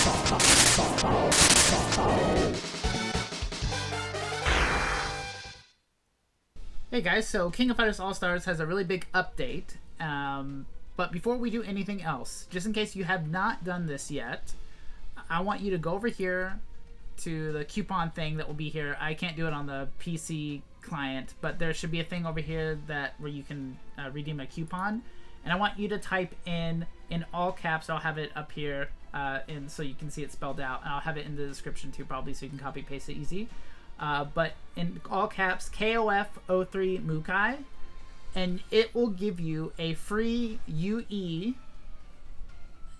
Hey guys, so King of Fighters All-Stars has a really big update, but before we do anything else, just in case you have not done this yet, I want you to go over here to the coupon thing that will be here. I can't do it on the PC client, but there should be a thing over here where you can redeem a coupon, and I want you to type in all caps. I'll have it up here, and so you can see it spelled out, and I'll have it in the description too, probably, so you can copy paste it easy. But in all caps, KOF03 mukai, and it will give you a free UE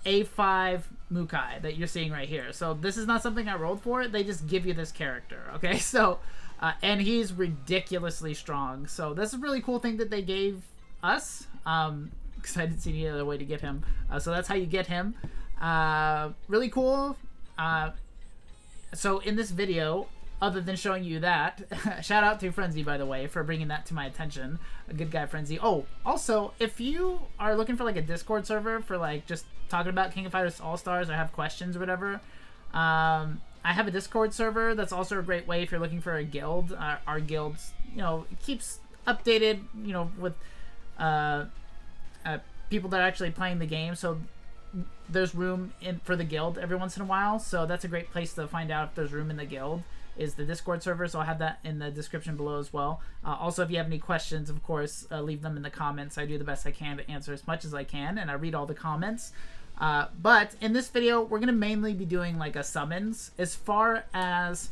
A5 mukai that you're seeing right here. So this is not something I rolled for. They just give you this character, okay? So, and he's ridiculously strong. So this is a really cool thing that they gave us, because I didn't see any other way to get him. So that's how you get him. Really cool. So in this video, other than showing you that, shout out to Frenzy, by the way, for bringing that to my attention. A good guy, Frenzy. Oh, also, if you are looking for like a Discord server for like just talking about King of Fighters All-Stars or have questions or whatever, I have a Discord server. That's also a great way if you're looking for a guild. Our guild, keeps updated, with people that are actually playing the game. So there's room for the guild every once in a while. So that's a great place to find out if there's room in the guild, is the Discord server, so I'll have that in the description below as well. Also, if you have any questions, of course, leave them in the comments. I do the best I can to answer as much as I can, and I read all the comments. But in this video, we're going to mainly be doing like a summons. As far as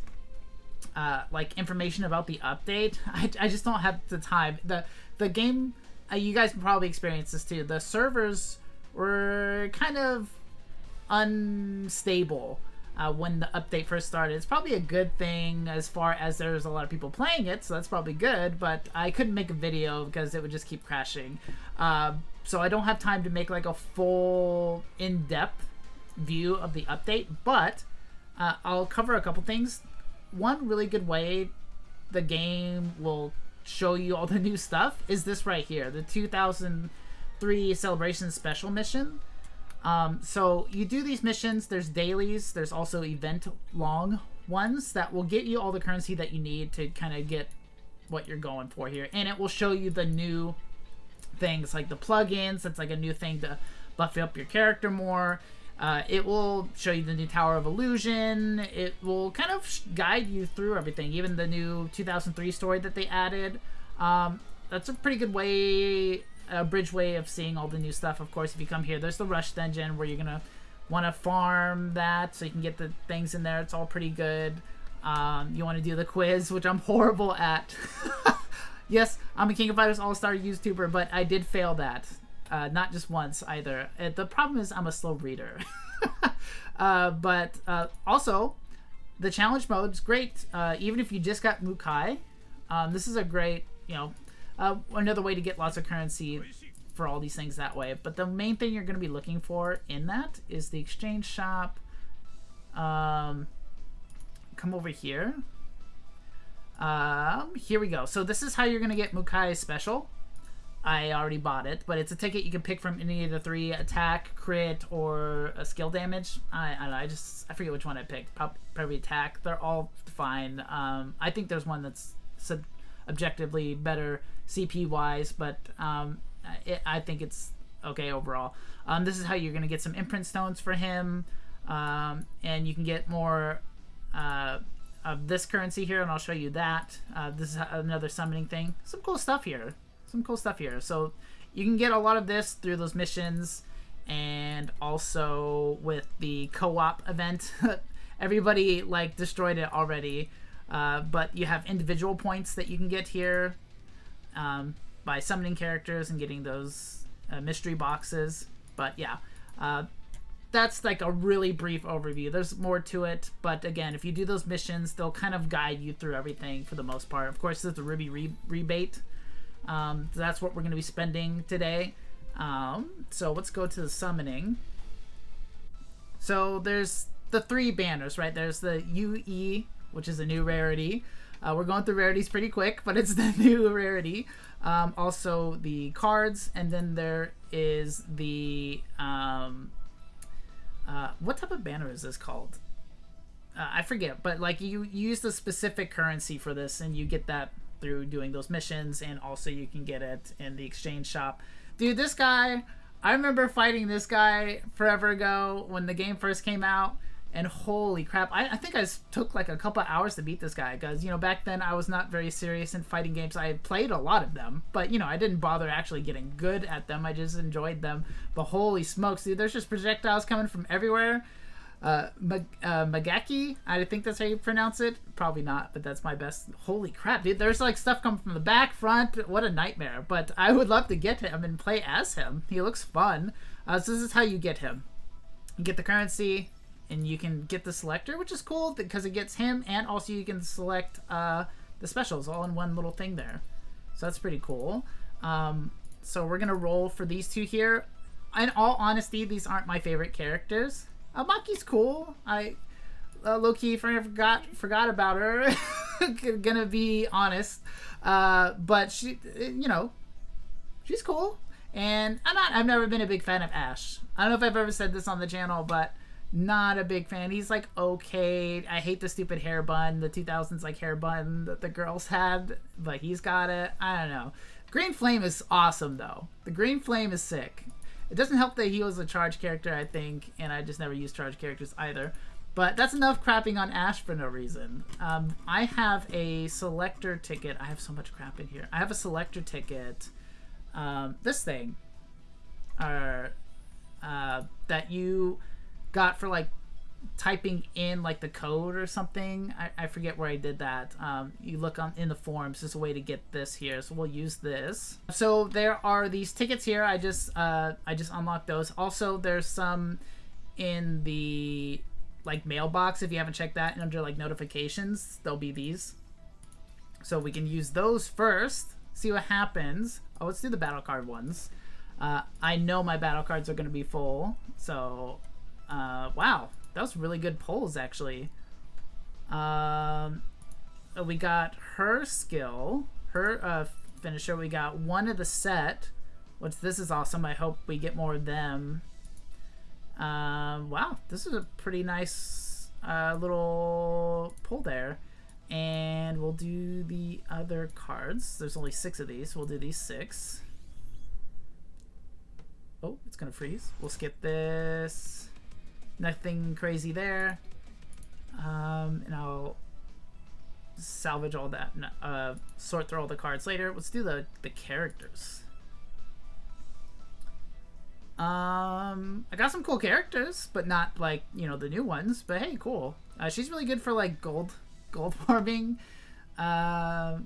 like information about the update, I just don't have the time. The game, you guys probably experienced this too. The servers were kind of unstable when the update first started. It's probably a good thing as far as there's a lot of people playing it, so that's probably good, but I couldn't make a video because it would just keep crashing. So I don't have time to make like a full in-depth view of the update, but I'll cover a couple things. One really good way the game will show you all the new stuff is this right here, the 2003 Celebration Special Mission. So you do these missions, there's dailies, there's also event long ones that will get you all the currency that you need to kind of get what you're going for here. And it will show you the new things like the plugins. That's like a new thing to buff up your character more. It will show you the new Tower of Illusion. It will kind of guide you through everything, even the new 2003 story that they added. That's a pretty good way, a bridge way of seeing all the new stuff. Of course, if you come here, there's the Rush Dungeon where you're gonna want to farm that so you can get the things in there. It's all pretty good. You want to do the quiz, which I'm horrible at. Yes, I'm a King of Fighters All-Star YouTuber, but I did fail that. Not just once either. The problem is I'm a slow reader. But also, the challenge mode is great. Even if you just got Mukai, this is a great, another way to get lots of currency for all these things that way. But the main thing you're going to be looking for in that is the exchange shop. Come over here. Here we go. So this is how you're going to get Mukai Special. I already bought it, but it's a ticket you can pick from any of the three: attack, crit, or a skill damage. I don't know. I forget which one I picked. Probably attack. They're all fine. I think there's one that's objectively better CP wise, but I think it's okay overall. This is how you're going to get some imprint stones for him, and you can get more of this currency here, and I'll show you that. This is another summoning thing. Some cool stuff here. So you can get a lot of this through those missions, and also with the co-op event. Everybody like destroyed it already, but you have individual points that you can get here by summoning characters and getting those mystery boxes. But yeah, that's like a really brief overview. There's more to it, but again, if you do those missions, they'll kind of guide you through everything for the most part. Of course, there's the Ruby rebate. That's what we're going to be spending today. So let's go to the summoning. So there's the three banners, right? There's the UE, which is a new rarity. We're going through rarities pretty quick, but it's the new rarity. Also the cards, and then there is the What type of banner is this called? I forget, but like you use the specific currency for this, and you get that through doing those missions, and also you can get it in the exchange shop. Dude, this guy, I remember fighting this guy forever ago when the game first came out, and holy crap, I think I took like a couple hours to beat this guy, because, you know, back then I was not very serious in fighting games. I had played a lot of them, but, you know, I didn't bother actually getting good at them. I just enjoyed them. But holy smokes, dude, there's just projectiles coming from everywhere. Magaki, I think that's how you pronounce it. Probably not, but that's my best. Holy crap, dude, there's like stuff coming from the back, front. What a nightmare. But I would love to get him and play as him. He looks fun. So this is how you get him. You get the currency, and you can get the selector, which is cool because it gets him, and also you can select the specials all in one little thing there. So that's pretty cool. So we're gonna roll for these two here. In all honesty, these aren't my favorite characters. Maki's cool. I low-key forgot about her. Gonna be honest. But she, you know, she's cool. And I've never been a big fan of Ash. I don't know if I've ever said this on the channel, but not a big fan. He's like okay. I hate the stupid hair bun, the 2000s like hair bun that the girls had, but he's got it. I don't know. Green Flame is awesome though. The Green Flame is sick. It doesn't help that he was a charge character, I think, and I just never used charge characters either. But that's enough crapping on Ash for no reason. I have a selector ticket. I have so much crap in here. I have a selector ticket. This thing. That you got for like typing in like the code or something. I forget where I did that. You look in the forums. There's a way to get this here, so we'll use this. So there are these tickets here. I just unlocked those. Also, there's some in the like mailbox. If you haven't checked that, and under like notifications, there'll be these. So we can use those first. See what happens. Oh, let's do the battle card ones. I know my battle cards are going to be full. So, wow. That was really good pulls, actually. We got her skill, her finisher. We got one of the set, which this is awesome. I hope we get more of them. Wow, this is a pretty nice little pull there. And we'll do the other cards. There's only 6 of these. We'll do these 6. Oh, it's going to freeze. We'll skip this. Nothing crazy there. And I'll salvage all that. Sort through all the cards later. Let's do the characters. I got some cool characters, but not like, you know, the new ones. But hey, cool. She's really good for like gold farming. Yeah.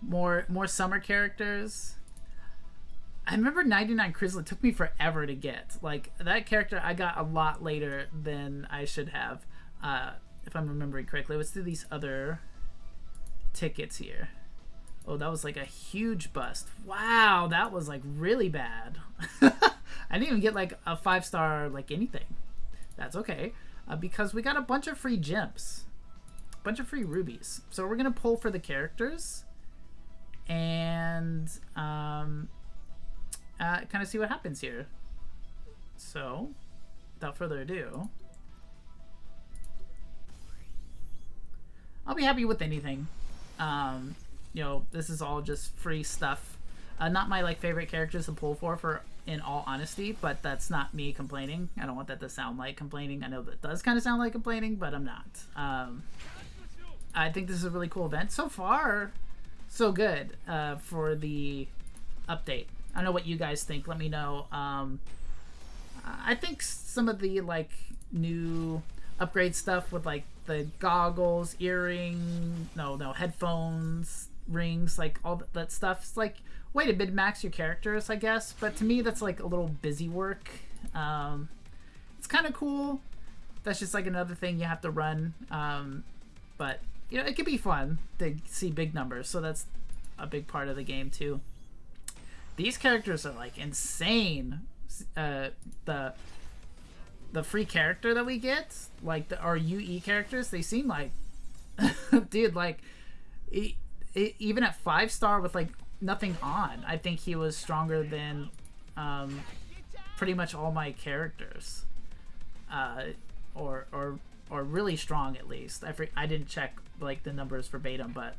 More summer characters. I remember 99 Crizzle. It took me forever to get. Like, that character I got a lot later than I should have, if I'm remembering correctly. Let's do these other tickets here. Oh, that was like a huge bust. Wow, that was like really bad. I didn't even get like a 5-star like anything. That's okay, because we got a bunch of free gems. A bunch of free rubies. So we're going to pull for the characters. And, kind of see what happens here. So, without further ado, I'll be happy with anything. You know, this is all just free stuff. Not my like favorite characters to pull for in all honesty, but that's not me complaining. I don't want that to sound like complaining. I know that does kind of sound like complaining, but I'm not. I think this is a really cool event. So far, so good for the update. I don't know what you guys think. Let me know. I think some of the like new upgrade stuff with like the goggles, headphones, rings, like all that stuff. It's like way to min-max your characters, I guess. But to me, that's like a little busy work. It's kind of cool. That's just like another thing you have to run. But you know, it could be fun to see big numbers. So that's a big part of the game too. These characters are like insane. The free character that we get, like our UE characters, they seem like, dude, like even at 5-star with like nothing on, I think he was stronger than pretty much all my characters, or really strong at least. I didn't check like the numbers verbatim, but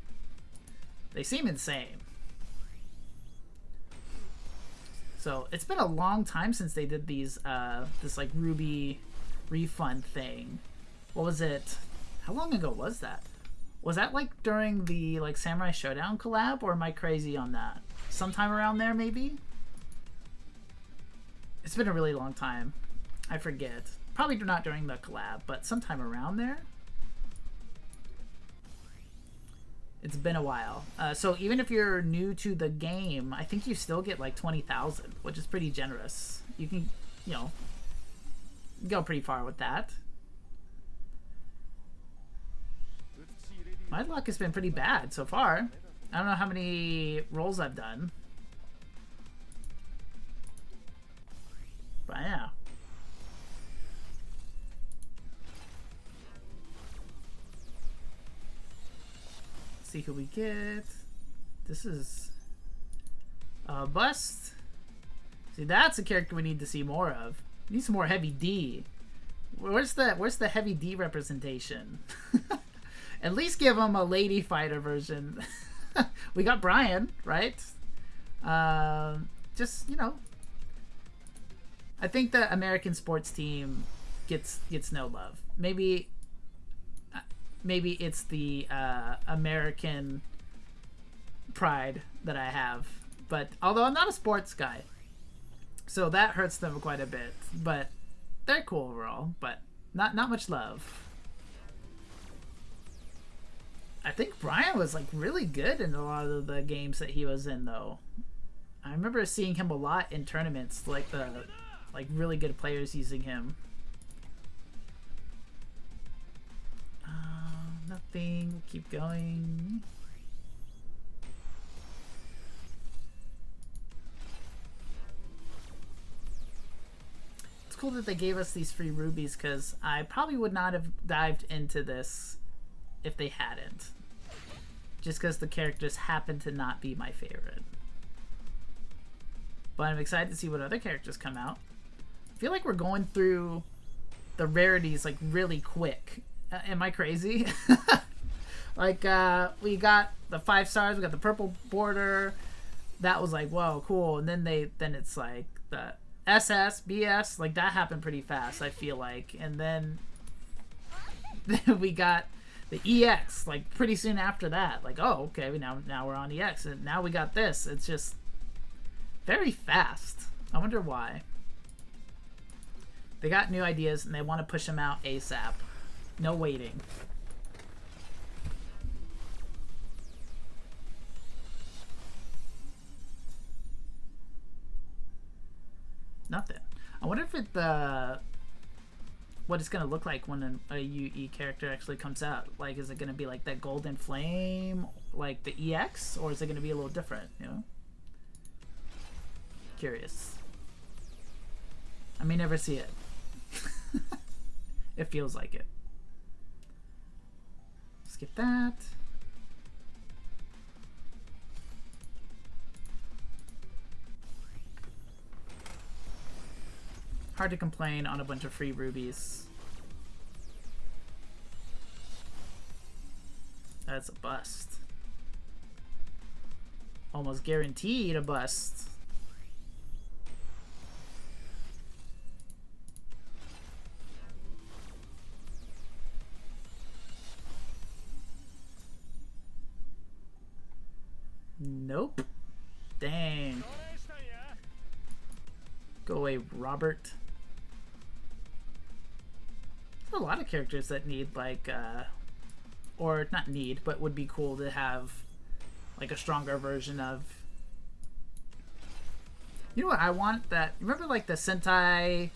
they seem insane. So it's been a long time since they did these this like Ruby refund thing. What was it? How long ago was that? Was that like during the like Samurai Showdown collab, or am I crazy on that? Sometime around there, maybe? It's been a really long time. I forget. Probably not during the collab, but sometime around there. It's been a while. So even if you're new to the game, I think you still get like 20,000, which is pretty generous. You can, you know, go pretty far with that. My luck has been pretty bad so far. I don't know how many rolls I've done. But yeah. Let's see who we get. This is a bust. See, that's a character we need to see more of. We need some more heavy D. Where's the heavy D representation? At least give him a lady fighter version. We got Brian, right? Just, you know, I think the American sports team gets no love. Maybe it's the American pride that I have. But although I'm not a sports guy, so that hurts them quite a bit. But they're cool overall. But not much love. I think Brian was like really good in a lot of the games that he was in, though. I remember seeing him a lot in tournaments, like the really good players using him. Nothing. We'll keep going. It's cool that they gave us these free rubies, because I probably would not have dived into this if they hadn't. Just because the characters happen to not be my favorite. But I'm excited to see what other characters come out. I feel like we're going through the rarities like really quick. Am I crazy? Like we got the 5 stars, we got the purple border. That was like, whoa, cool. And then it's like the SS, BS, like that happened pretty fast, I feel like. And then we got the EX like pretty soon after that. Like, oh, okay, now we're on EX, and now we got this. It's just very fast. I wonder why. They got new ideas and they want to push them out ASAP. No waiting. Nothing. I wonder if what it's gonna look like when a UE character actually comes out. Like, is it gonna be like that golden flame, like the EX, or is it gonna be a little different? You know, curious. I may never see it. It feels like it. Skip that. Hard to complain on a bunch of free rubies. That's a bust. Almost guaranteed a bust. Nope. Dang. Go away, Robert. There's a lot of characters that need like or not need, but would be cool to have like a stronger version of. You know what I want? That, remember like the Sentai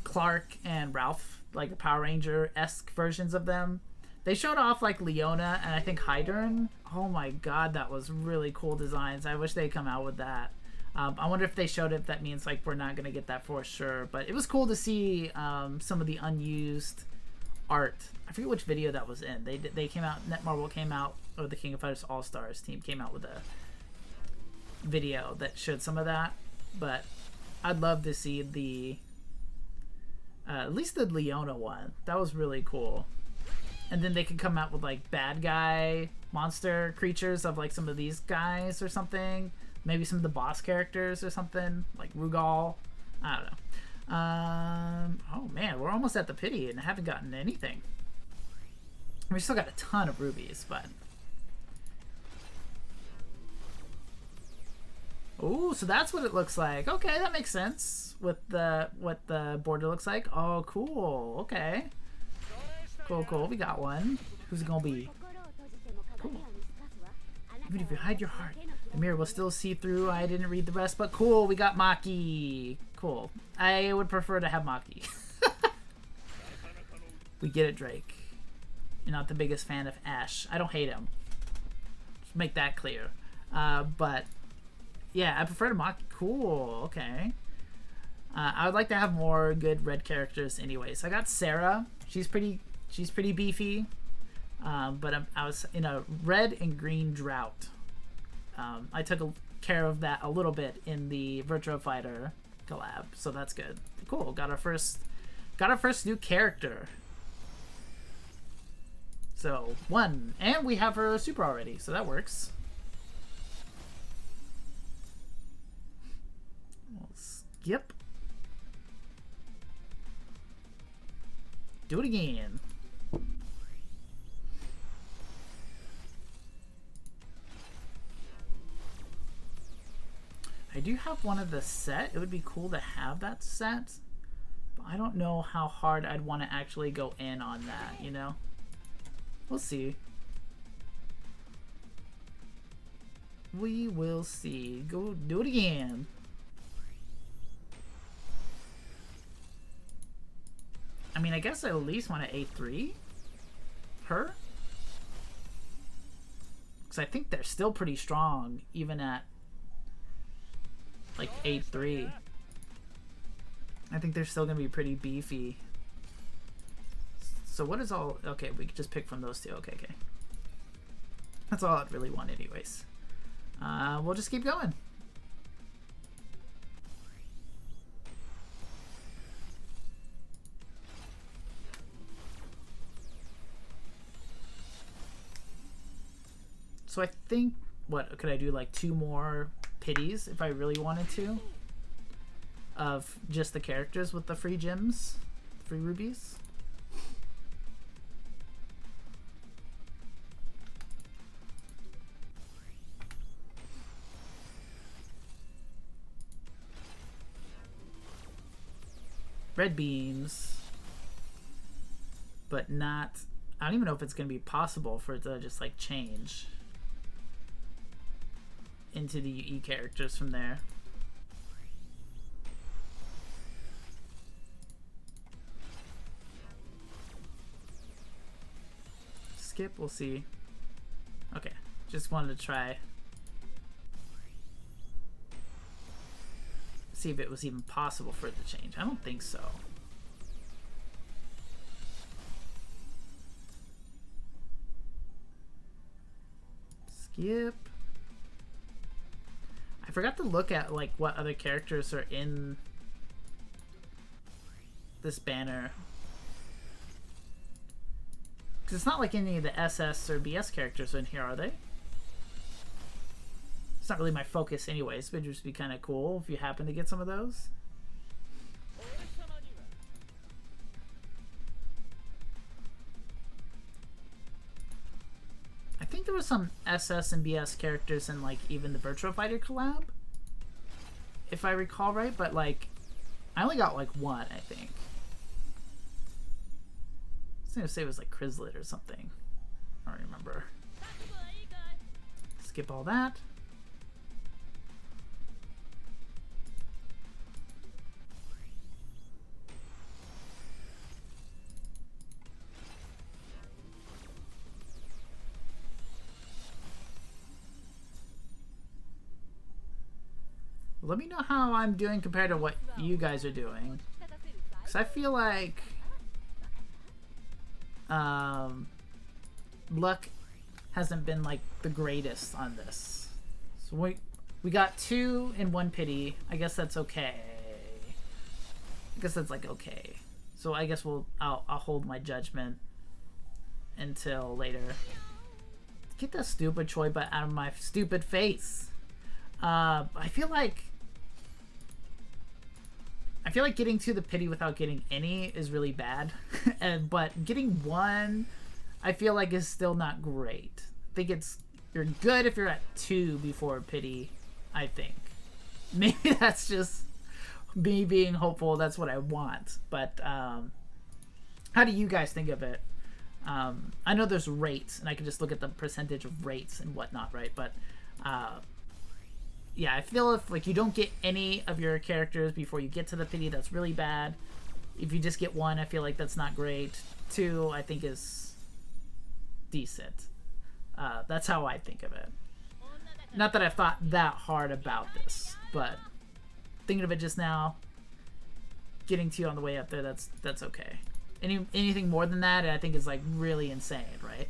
Clark and Ralph, like the Power Ranger-esque versions of them? They showed off like Leona and I think Hydern. Oh my god, that was really cool designs. I wish they'd come out with that. I wonder if they showed it, that means like we're not going to get that for sure. But it was cool to see some of the unused art. I forget which video that was in. They came out, Netmarble came out, or the King of Fighters All-Stars team came out with a video that showed some of that. But I'd love to see the at least the Leona one. That was really cool. And then they could come out with like bad guy monster creatures of like some of these guys or something. Maybe some of the boss characters or something like Rugal. I don't know. Oh man, we're almost at the pity and I haven't gotten anything. We still got a ton of rubies, but oh, so that's what it looks like. Okay, that makes sense with the what the border looks like. Oh, cool. Okay. Cool. We got one. Who's it gonna be? Cool. Even if you hide your heart, the mirror will still see through. I didn't read the rest, but cool. We got Maki. Cool. I would prefer to have Maki. We get it, Drake. You're not the biggest fan of Ash. I don't hate him. Just make that clear. But yeah, I prefer to Maki. Cool. Okay. I would like to have more good red characters anyway. So I got Sarah. She's pretty beefy. But I was in a red and green drought. I took care of that a little bit in the Virtua Fighter collab, so that's good. Cool. Got our first new character. So one, and we have her super already, so that works. We'll skip. Do it again. I do have one of the set. It would be cool to have that set, but I don't know how hard I'd want to actually go in on that, you know? We'll see. We will see. Go do it again. I mean, I guess I at least want to A3 her. Because I think they're still pretty strong, even at like 8-3. I think they're still gonna be pretty beefy. So what is all? Okay, we could just pick from those two. Okay. That's all I'd really want, anyways. We'll just keep going. So I think, what could I do? Like 2 more pities if I really wanted to, of just the characters with the free gems, free rubies. Red beans, but not, I don't even know if it's gonna be possible for it to just like change into the UE characters from there. Skip, we'll see. Okay, just wanted to try. See if it was even possible for it to change. I don't think so. Skip. I forgot to look at like what other characters are in this banner. Because it's not like any of the SS or BS characters are in here, are they? It's not really my focus anyways, but it'd just be kind of cool if you happen to get some of those. I think there was some SS and BS characters in like even the Virtua Fighter collab, if I recall right, but like I only got like 1, I think. I was gonna say it was like Chryslet or something. I don't remember. Skip all that. Let me know how I'm doing compared to what you guys are doing. Because I feel like luck hasn't been like the greatest on this. So we got 2 in 1 pity. I guess that's okay. I guess that's like okay. So I guess I'll hold my judgment until later. Get that stupid Choi butt out of my stupid face. I feel like getting to the pity without getting any is really bad. But getting one, I feel like is still not great. I think you're good if you're at 2 before pity, I think. Maybe that's just me being hopeful. That's what I want. But how do you guys think of it? I know there's rates, and I can just look at the percentage of rates and whatnot, right? But yeah, I feel if like you don't get any of your characters before you get to the pity, that's really bad. If you just get 1, I feel like that's not great. 2, I think is decent. That's how I think of it. Not that I've thought that hard about this, but thinking of it just now, getting 2 on the way up there, that's okay. Anything more than that, I think is like really insane, right?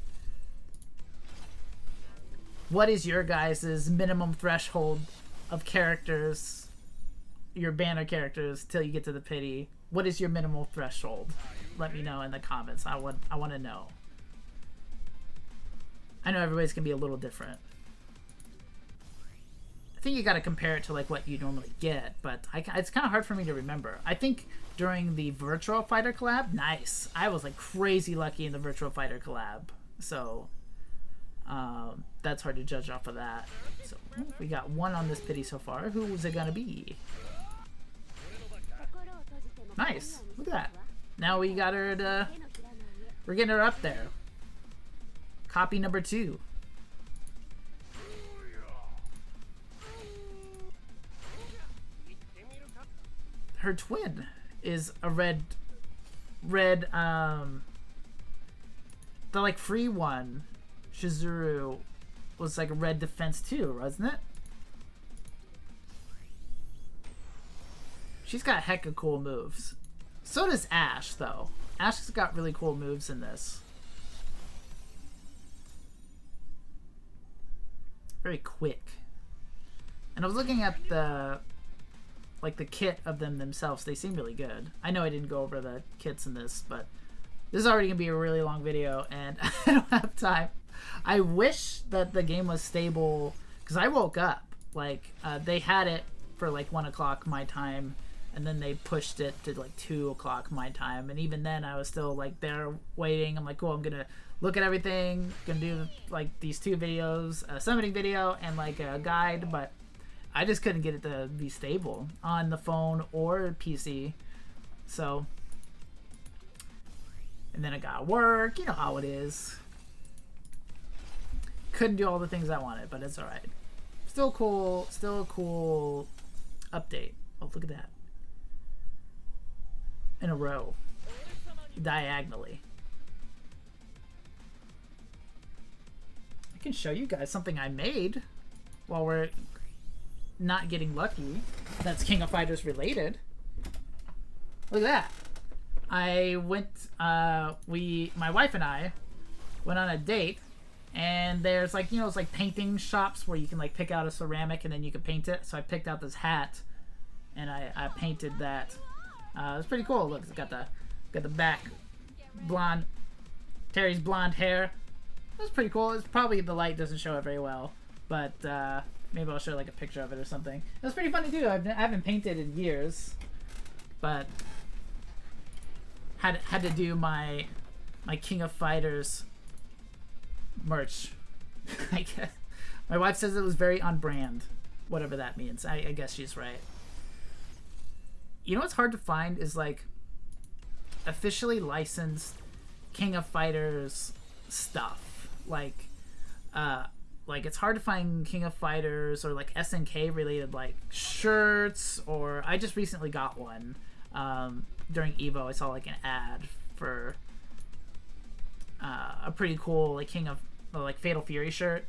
What is your guys' minimum threshold of characters, your banner characters, till you get to the pity? What is your minimal threshold? Let me know in the comments. I want to know. I know everybody's gonna be a little different. I think you got to compare it to like what you normally get, but it's kind of hard for me to remember. I think during the Virtual Fighter collab, nice. I was like crazy lucky in the Virtual Fighter collab, so that's hard to judge off of that. So we got 1 on this pity so far. Who is it gonna be? Nice. Look at that. Now we got her to. We're getting her up there. Copy number 2. Her twin is a red the like free one, Shizuru, was like a red defense too, wasn't it? She's got hecka cool moves. So does Ash though. Ash's got really cool moves in this. Very quick. And I was looking at the kit of them themselves. They seem really good. I know I didn't go over the kits in this, but this is already gonna be a really long video and I don't have time. I wish that the game was stable, because I woke up like they had it for like 1 o'clock my time, and then they pushed it to like 2 o'clock my time, and even then I was still like there waiting. I'm like, cool, I'm gonna look at everything, gonna do like these 2 videos, a summoning video and like a guide, but I just couldn't get it to be stable on the phone or PC. So, and then I got work, you know how it is. Couldn't do all the things I wanted, but it's alright. Still cool, still a cool update. Oh, look at that. In a row. Diagonally. I can show you guys something I made while we're not getting lucky. That's King of Fighters related. Look at that. I went, my wife and I went on a date, and there's like, you know, it's like painting shops where you can like pick out a ceramic and then you can paint it. So I picked out this hat and I painted that. It's pretty cool. Look, it's got the back blonde, Terry's blonde hair. That's pretty cool. It's probably, the light doesn't show it very well, but maybe I'll show like a picture of it or something. It's pretty funny too. I haven't painted in years, but had to do my King of Fighters merch. I guess my wife says it was very on brand, whatever that means. I guess she's right. You know what's hard to find is like officially licensed King of Fighters stuff. Like it's hard to find King of Fighters or like SNK related like shirts, or I just recently got one during Evo. I saw like an ad for a pretty cool like King of like Fatal Fury shirt.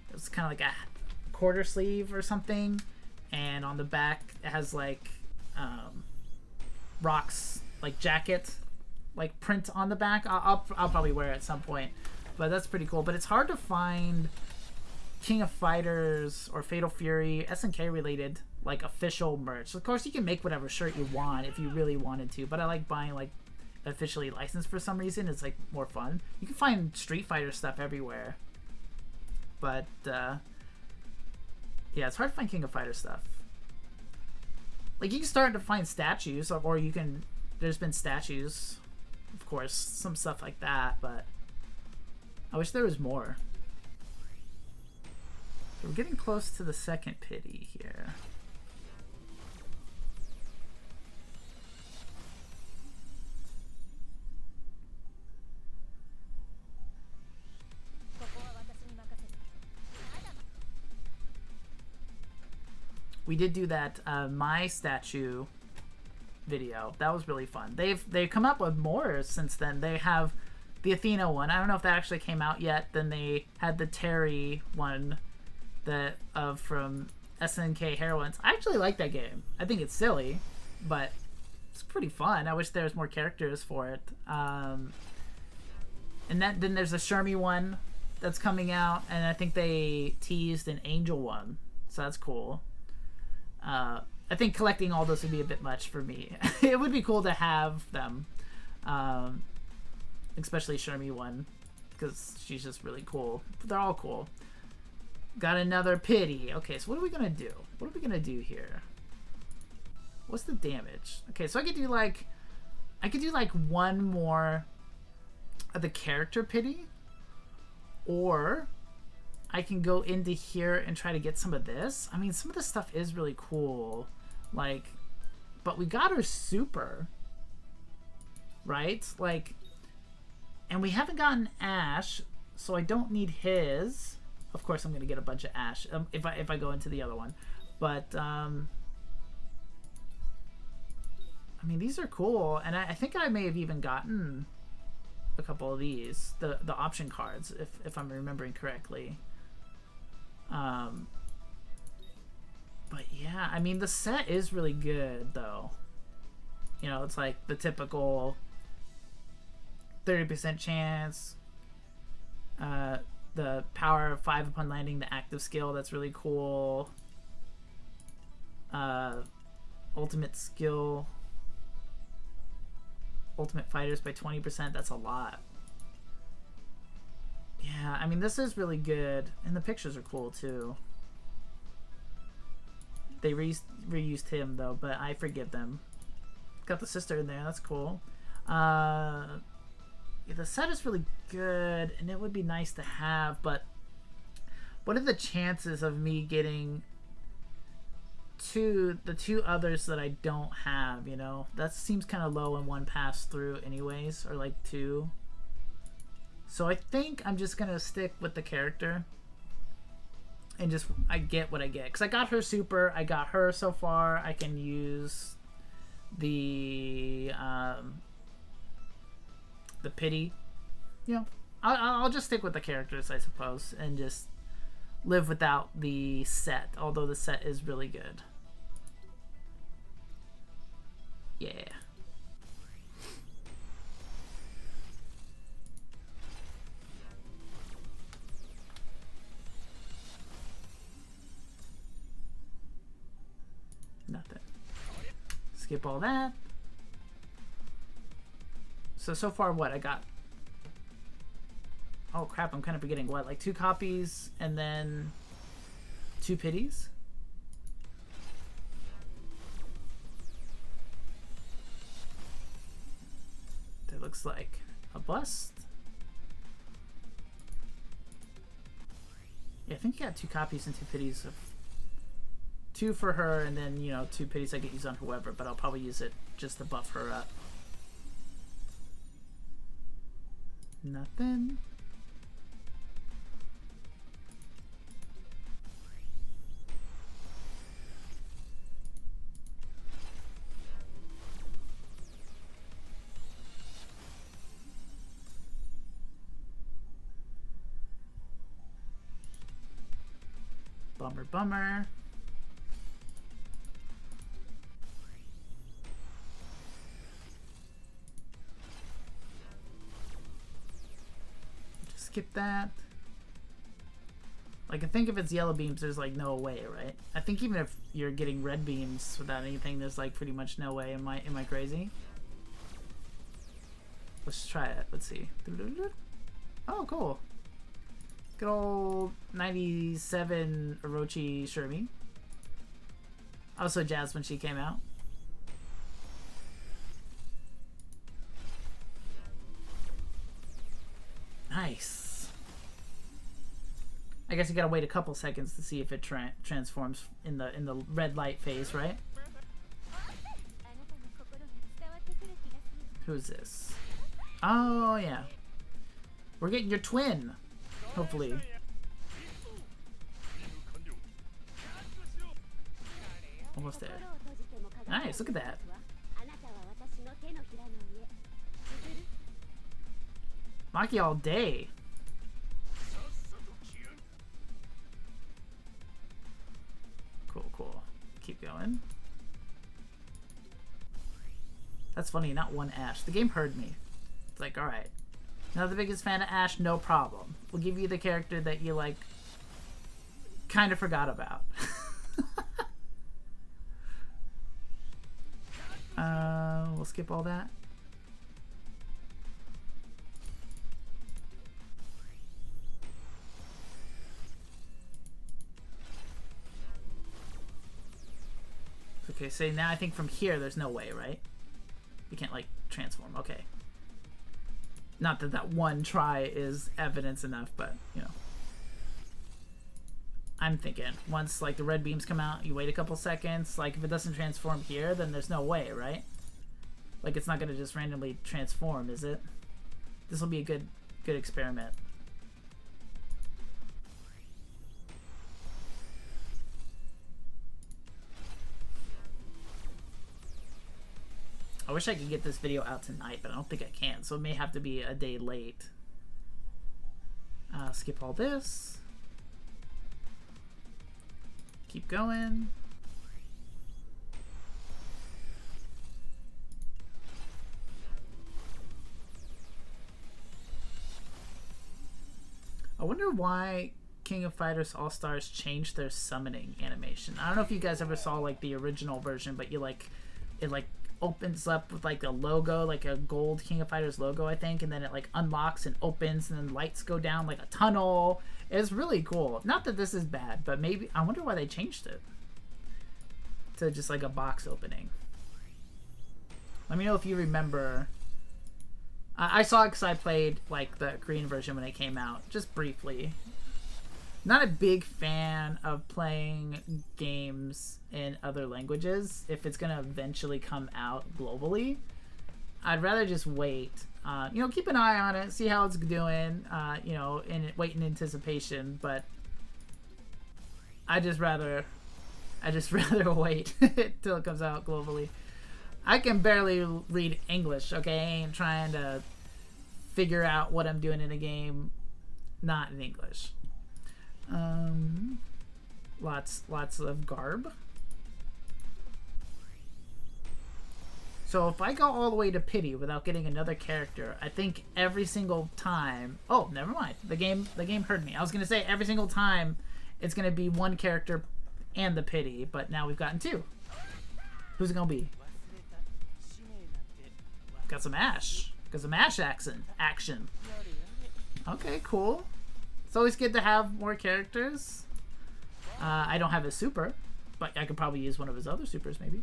It was kind of like a quarter sleeve or something, and on the back it has like Rock's like jacket like print on the back. I'll probably wear it at some point, but that's pretty cool. But it's hard to find King of Fighters or Fatal Fury SNK related like official merch. Of course, you can make whatever shirt you want if you really wanted to, but I like buying like officially licensed for some reason. It's like more fun. You can find Street Fighter stuff everywhere, but yeah, it's hard to find King of Fighter stuff. Like, you can start to find statues, or you can, there's been statues, of course, some stuff like that, but I wish there was more. So we're getting close to the second pity here. We did do that my statue video. That was really fun. They've come up with more since then. They have the Athena one. I don't know if that actually came out yet. Then they had the Terry one that from SNK Heroines. I actually like that game. I think it's silly, but it's pretty fun. I wish there was more characters for it. And then there's a Shermie one that's coming out, and I think they teased an Angel one, so that's cool. I think collecting all those would be a bit much for me. It would be cool to have them, especially Shermie one, because she's just really cool. They're all cool. Got another pity. Okay, so what are we gonna do? What are we gonna do here? What's the damage? Okay, so I could do like one more of the character pity, or I can go into here and try to get some of this. I mean, some of this stuff is really cool, like, but we got her super, right? Like, and we haven't gotten Ash, so I don't need his. Of course, I'm gonna get a bunch of Ash if I go into the other one, but I mean, these are cool, and I think I may have even gotten a couple of these, the option cards, if I'm remembering correctly. But yeah, I mean, the set is really good, though. You know, it's like the typical 30% chance, the power of 5 upon landing, the active skill, that's really cool. Ultimate skill, ultimate fighters by 20%, that's a lot. Yeah, I mean, this is really good, and the pictures are cool too. They reused him though, but I forgive them. Got the sister in there, that's cool. Yeah, the set is really good, and it would be nice to have, but what are the chances of me getting the two others that I don't have, you know? That seems kind of low in one pass through anyways, or like two. So I think I'm just gonna stick with the character and just I get what I get, because I got her super, I got her so far. I can use the pity, you know. I'll just stick with the characters, I suppose, and just live without the set, although the set is really good. Yeah. Nothing. Skip all that. So far what I got? Oh crap, I'm kind of forgetting what, like 2 copies and then 2 pities? That looks like a bust. Yeah, I think you got 2 copies and 2 pities of 2 for her, and then, you know, 2 pities I get used on whoever, but I'll probably use it just to buff her up. Nothing. Bummer, bummer. Skip that. Like, I think if it's yellow beams, there's like no way, right? I think even if you're getting red beams without anything, there's like pretty much no way. Am I crazy? Let's try it. Let's see. Oh, cool. Good old 97 Orochi Shermie. I was so jazzed when she came out. Nice. I guess you gotta wait a couple seconds to see if it transforms in the red light phase, right? Who's this? Oh yeah, we're getting your twin, hopefully. Almost there. Nice, look at that. Maki all day. Cool, cool. Keep going. That's funny, not one Ash. The game heard me. It's like, alright. Not the biggest fan of Ash, no problem. We'll give you the character that you, like, kind of forgot about. We'll skip all that. Okay, so now I think from here there's no way, right? You can't, like, transform. Okay. Not that that one try is evidence enough, but, you know. I'm thinking, once, like, the red beams come out, you wait a couple seconds. Like, if it doesn't transform here, then there's no way, right? Like, it's not going to just randomly transform, is it? This will be a good experiment. I wish I could get this video out tonight, but I don't think I can, so it may have to be a day late. Skip all this. Keep going. I wonder why King of Fighters All-Stars changed their summoning animation. I don't know if you guys ever saw, like, the original version, but you, like, it, like, opens up with, like, a logo, like a gold King of Fighters logo, I think, and then it, like, unlocks and opens, and then lights go down like a tunnel. It's really cool. Not that this is bad, but maybe, I wonder why they changed it to just, like, a box opening. Let me know if you remember. I saw it because I played, like, the Korean version when it came out, just briefly. Not a big fan of playing games in other languages if it's going to eventually come out globally. I'd rather just wait. You know, keep an eye on it, see how it's doing, you know, and wait in anticipation, but I just rather wait till it comes out globally. I can barely read English, okay? I ain't trying to figure out what I'm doing in a game not in English. Lots of garb. So if I go all the way to pity without getting another character, I think every single time... Oh, never mind. The game heard me. I was going to say every single time it's going to be one character and the pity, but now we've gotten two. Who's it going to be? Got some Ash. Got some Ash action. Okay, cool. It's always good to have more characters. I don't have a super, but I could probably use one of his other supers, maybe.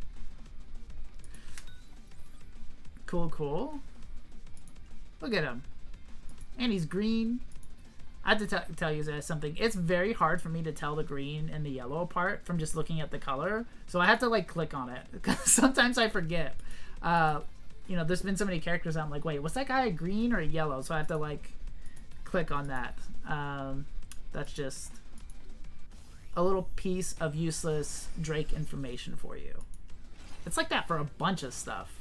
Cool, cool. Look at him. And he's green. I have to tell you guys something. It's very hard for me to tell the green and the yellow apart from just looking at the color. So I have to, like, click on it. Because sometimes I forget. You know, there's been so many characters I'm like, wait, was that guy a green or a yellow? So I have to, like, click on that. That's just a little piece of useless Drake information for you. It's like that for a bunch of stuff.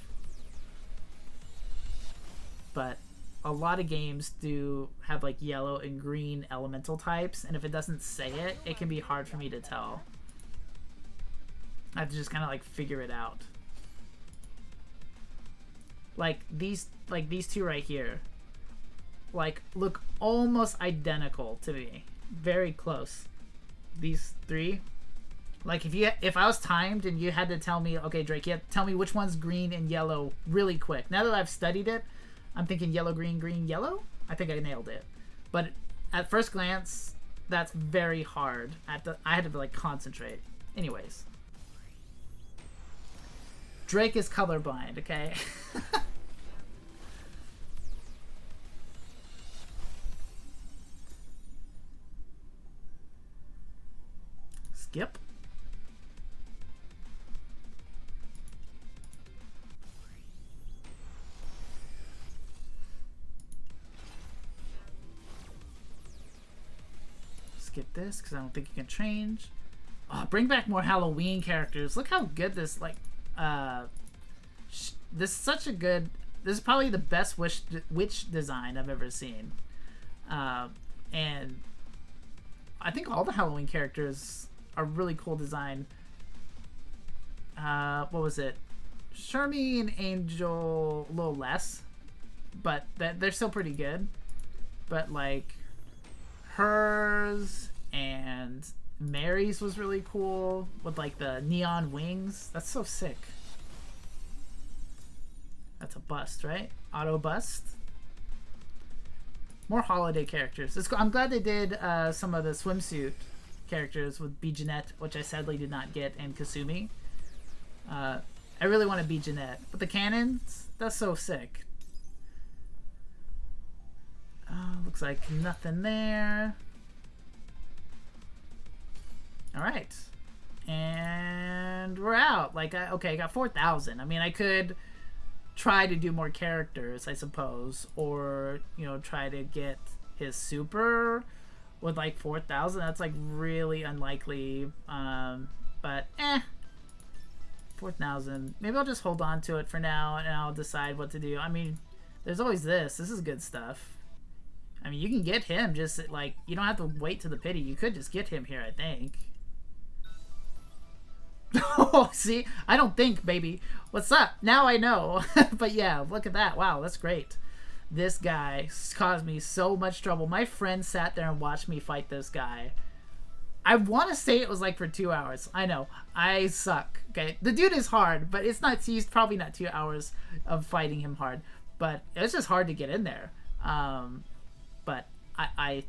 But a lot of games do have, like, yellow and green elemental types, and if it doesn't say it, it can be hard for me to tell. I have to just kind of, like, figure it out. Like these two right here, like, look almost identical to me. Very close. these three. Like if I was timed and you had to tell me, okay, Drake, you have to tell me which one's green and yellow really quick. Now that I've studied it, I'm thinking yellow, green, green, yellow. I think I nailed it. But at first glance, that's very hard. I had to like concentrate. Anyways. Drake is colorblind, okay? Skip. Skip this because I don't think you can change. Oh, bring back more Halloween characters. Look how good this, like, this is such a good, this is probably the best witch design I've ever seen. And I think all the Halloween characters are really cool design. What was it? Shermie and Angel a little less, but they're still pretty good. But like hers and Mary's was really cool with like the neon wings. That's so sick. That's a bust, right? Auto bust. More holiday characters. I'm glad they did some of the swimsuit characters with B. Jeanette, which I sadly did not get, and Kasumi. I really want to be Jeanette. But the cannons, that's so sick. Looks like nothing there. Alright. And we're out. Like, okay, I got 4,000. I mean, I could try to do more characters, I suppose. Or, you know, try to get his super with, like, 4,000. That's, like, really unlikely. But, 4,000. Maybe I'll just hold on to it for now, and I'll decide what to do. I mean, there's always this. This is good stuff. I mean, you can get him just, like, you don't have to wait to the pity. You could just get him here, I think. Oh, see? I don't think, baby. What's up? Now I know. But yeah, look at that. Wow, that's great. This guy caused me so much trouble. My friend sat there and watched me fight this guy. I want to say it was like for 2 hours. I know. I suck. Okay. The dude is hard, but it's not, he's probably not 2 hours of fighting him hard. But it's just hard to get in there. But I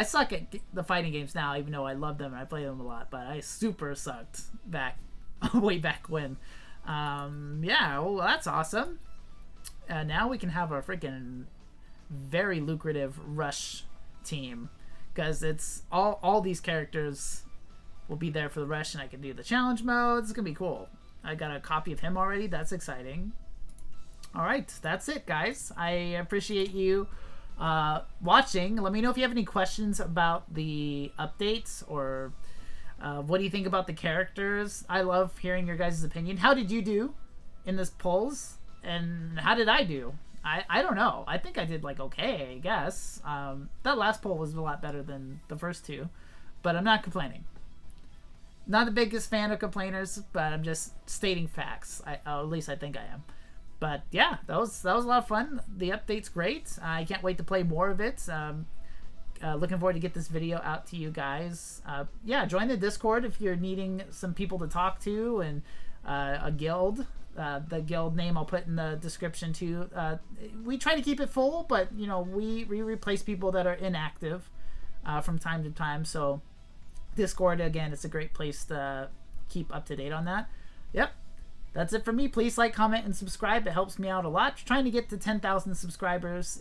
suck at the fighting games now, even though I love them and I play them a lot. But I super sucked back, way back when. Yeah, well, that's awesome. Now we can have a freaking very lucrative rush team. Because it's all these characters will be there for the rush, and I can do the challenge modes. It's going to be cool. I got a copy of him already. That's exciting. Alright, that's it, guys. I appreciate you watching. Let me know if you have any questions about the updates, or what do you think about the characters. I love hearing your guys' opinion. How did you do in this polls, and how did I do? I don't know. I think I did like okay, I guess. That last poll was a lot better than the first two, but I'm not complaining. Not the biggest fan of complainers, but I'm just stating facts. At least I think I am. But yeah, that was a lot of fun. The update's great. I can't wait to play more of it. Looking forward to get this video out to you guys. Yeah, join the Discord if you're needing some people to talk to, and a guild. The guild name I'll put in the description too. We try to keep it full, but you know, we replace people that are inactive from time to time. So Discord, again, it's a great place to keep up to date on that. Yep. That's it for me. Please like, comment, and subscribe. It helps me out a lot. Trying to get to 10,000 subscribers.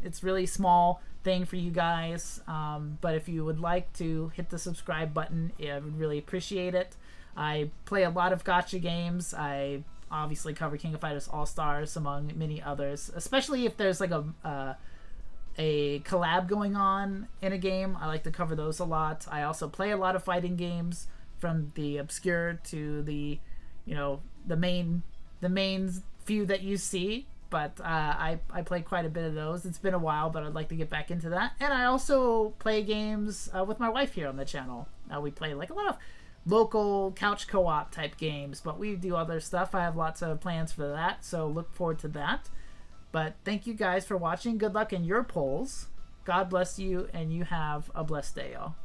It's really small thing for you guys. But if you would like to hit the subscribe button, I would really appreciate it. I play a lot of gacha games. I obviously cover King of Fighters All-Stars, among many others. Especially if there's like a collab going on in a game. I like to cover those a lot. I also play a lot of fighting games, from the obscure to the, you know, the main few that you see. But I play quite a bit of those. It's been a while, but I'd like to get back into that. And I also play games with my wife here on the channel. We play like a lot of local couch co-op type games, but we do other stuff. I have lots of plans for that, so look forward to that. But thank you guys for watching. Good luck in your polls. God bless you, and you have a blessed day, y'all.